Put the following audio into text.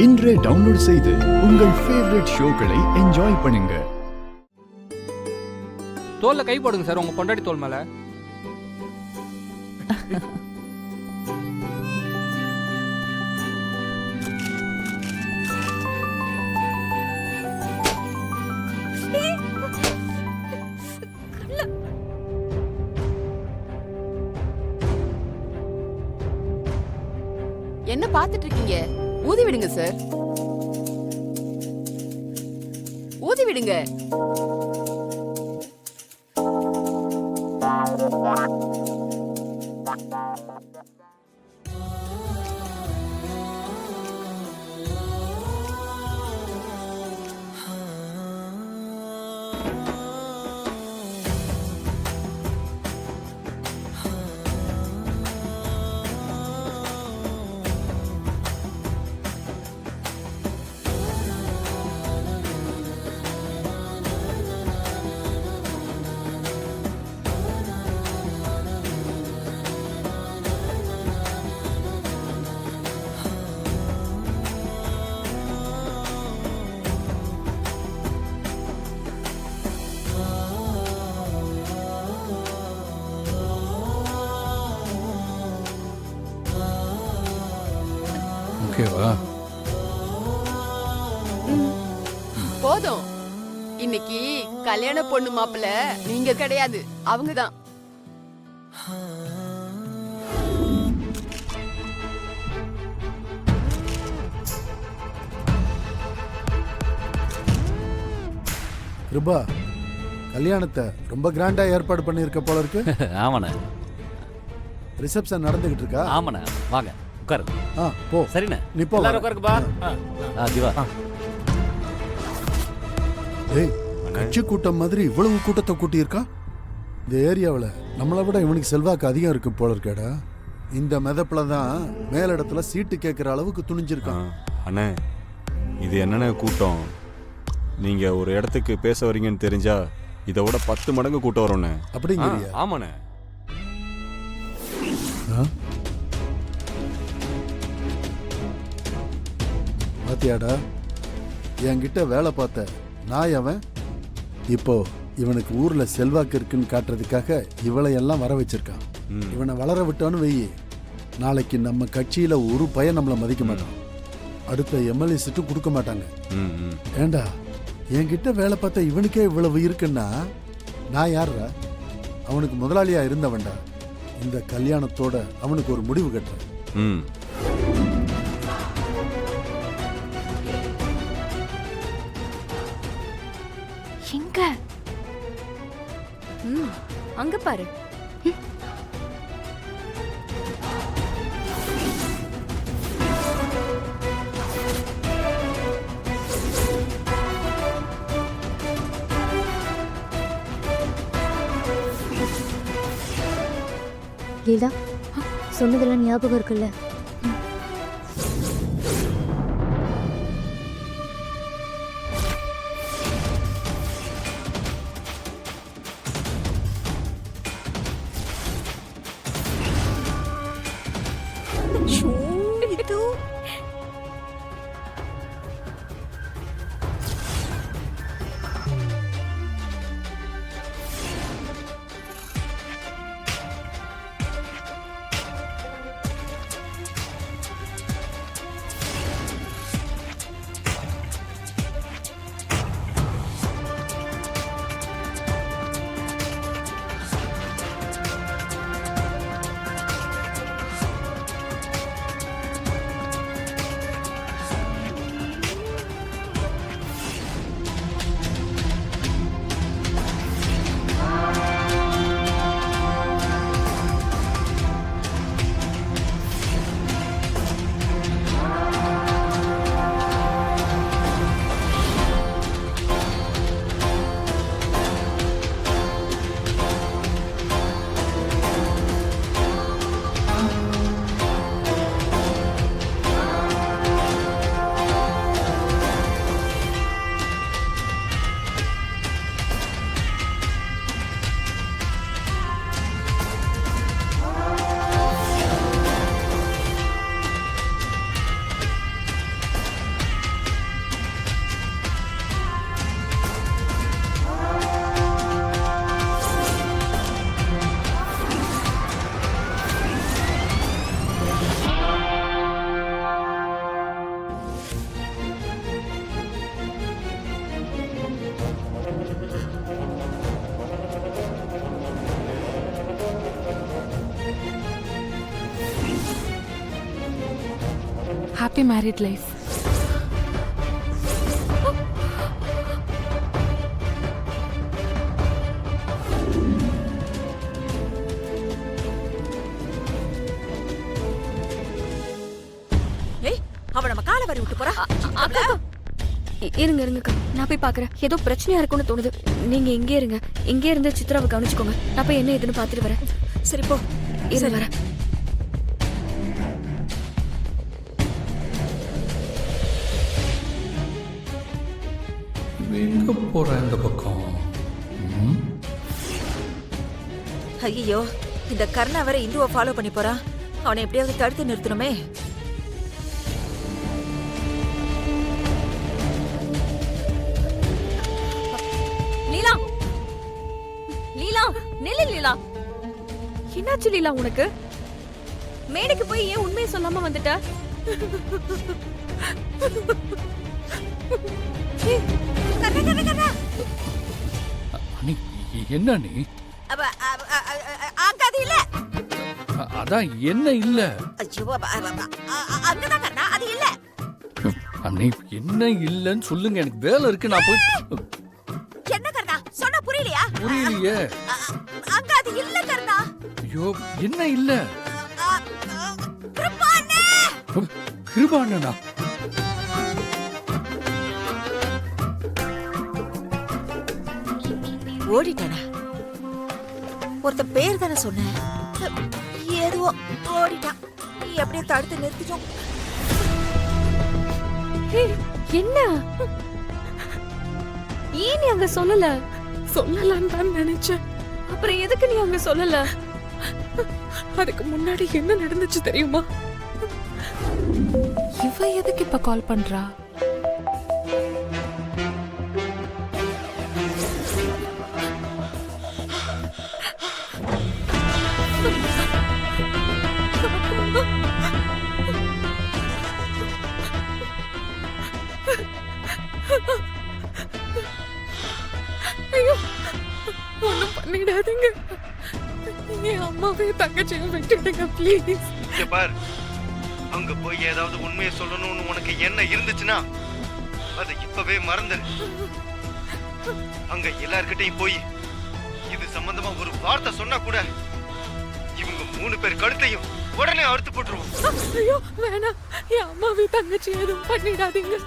இன்றே டவுன்லோட் செய்து உங்கள் ஃபேவரட் ஷோக்களை என்ஜாய் பண்ணுங்க. தோல்ல கை போடுங்க சார், உங்க பொண்டாட்டி தோல் மேல. என்ன பாத்துட்டு இருக்கீங்க? ஊதி விடுங்க சார், ஊதி விடுங்க. ஓகேவா? போதும். இன்னைக்கு கல்யாண பொண்ணு மாப்பிள்ள நீங்க கிடையாது, அவங்கதான். கிருபா, கல்யாணத்தை ரொம்ப கிராண்டா ஏற்பாடு பண்ணியிருக்க போல இருக்கு. ஆமாண்ணே. ரிசப்ஷன் நடந்துகிட்டு இருக்கா? ஆமாண்ணே, வாங்க உட்காரு. போ. சரிண்ணே, நீ போ. எல்லாரும் உட்காருக்குப்பா. திவா. ஏய், கட்சி கூட்டம் மாதிரி இவ்வளவு கூட்டத்தை கூட்டியிருக்கா? இந்த ஏரியாவில் நம்மளை விட இவனுக்கு செல்வாக்கு அதிகம் இருக்கு போல இருக்கேடா. இந்த மெதப்புல தான் மேலிடத்துல சீட்டு கேட்குற அளவுக்கு துணிஞ்சிருக்கான். அண்ணே, இது என்னென்ன கூட்டம்? நீங்க ஒரு இடத்துக்கு பேச வரீங்கன்னு தெரிஞ்சா இதை விட 10 மடங்கு கூட்டம் வரும்ண்ணே. அப்படிங்கிறியா? ஆமாண்ணே. பாத்தியாடா, என்கிட்ட வேலை பார்த்த நான் அவன் இப்போ இவனுக்கு ஊர்ல செல்வாக்கு இருக்குன்னு காட்டுறதுக்காக இவளை எல்லாம் வர வச்சிருக்கான். இவனை வளர விட்டான்னு வெயி, நாளைக்கு நம்ம கட்சியில ஒரு பையன் நம்மளை மதிக்க மாட்டான். அடுத்த எம்எல்ஏ சீட்டு கொடுக்க மாட்டாங்க. ஏண்டா, என்கிட்ட வேலை பார்த்த இவனுக்கே இவ்வளவு இருக்குன்னா நான் யாரா? அவனுக்கு முதலாளியா இருந்தவன்டா. இந்த கல்யாணத்தோட அவனுக்கு ஒரு முடிவு கட்டுறேன். எங்க? அங்க பாரு. லீலா, சொன்னதெல்லாம் ஞாபகம் இருக்குல்ல? Happy married life. ஏய், அவ நம்ம காலை வரி விட்டு போறா. அக்கா இருங்க இருங்கக்கா, நான் போய் பாக்குறேன். ஏதோ பிரச்சனையா இருக்கும்னு தோணுது. நீங்க இங்கே இருங்க, இங்கே இருந்து சித்ராவை கவனிச்சுக்கோங்க. நான் போய் என்ன ஏதுன்னு பாத்துட்டு வரேன். சரி போ. இரு வரேன். எங்க போற இந்த பக்கம்? ஐயோ, இந்த கர்ணா வர இந்துவை ஃபாலோ பண்ணி போறான். அவனை எப்படியாவது தடுத்து நிறுத்தணுமே. லீலா, லீலா நில்லு லீலா. என்னாச்சு லீலா உனக்கு? மேடைக்கு போய் ஏன் உண்மையை சொல்லாம வந்துட்ட? அண்ணி என்ன நீ? அங்கது இல்ல. அதான் என்ன இல்ல? ஐயோ, அங்கதான் கர்ணா, அது இல்ல. அண்ணி என்ன இல்லன்னு சொல்லுங்க, எனக்கு வேலை இருக்கு. நான் போய். என்ன கர்ணா சொன்னா புரியலையா? புரியலையே. அங்க அது இல்ல கர்ணா. ஐயோ என்ன இல்ல? கிருபானே. கிருபானனா? ஓடிட்டானா? ஒருத்த பேர் தானே சொன்ன. ஏதோ ஓடிட்டான். நீ அப்படியே தடுத்து நிறுத்திட்டோம். என்ன ஏன் நீ அங்க சொல்லல? சொல்லலான்னு தான் நினைச்சேன். அப்புறம் எதுக்கு நீ அங்க சொல்லல? அதுக்கு முன்னாடி என்ன நடந்துச்சு தெரியுமா? இவ எதுக்கு இப்ப கால் பண்றா? ஐயோ, ஒண்ணும் பண்ணிடாதீங்க. என் அம்மாவே தங்கச்சியும் விட்டுடுங்க ப்ளீஸ். இங்க பார், அங்க போய் ஏதாவது உண்மையை சொல்லணும்னு உனக்கு என்ன இருந்துச்சுன்னா அதை இப்பவே மறந்துரு. அங்க எல்லார்கிட்டையும் போய் இது சம்பந்தமா ஒரு வார்த்தை சொன்னா கூட இவங்க 3 பேர் கழுத்தையும் உடனே அறுத்து போட்டுருவோம். ஐயோ வேணாம், என் அம்மாவே தங்கச்சி எதுவும் பண்ணிடாதீங்க.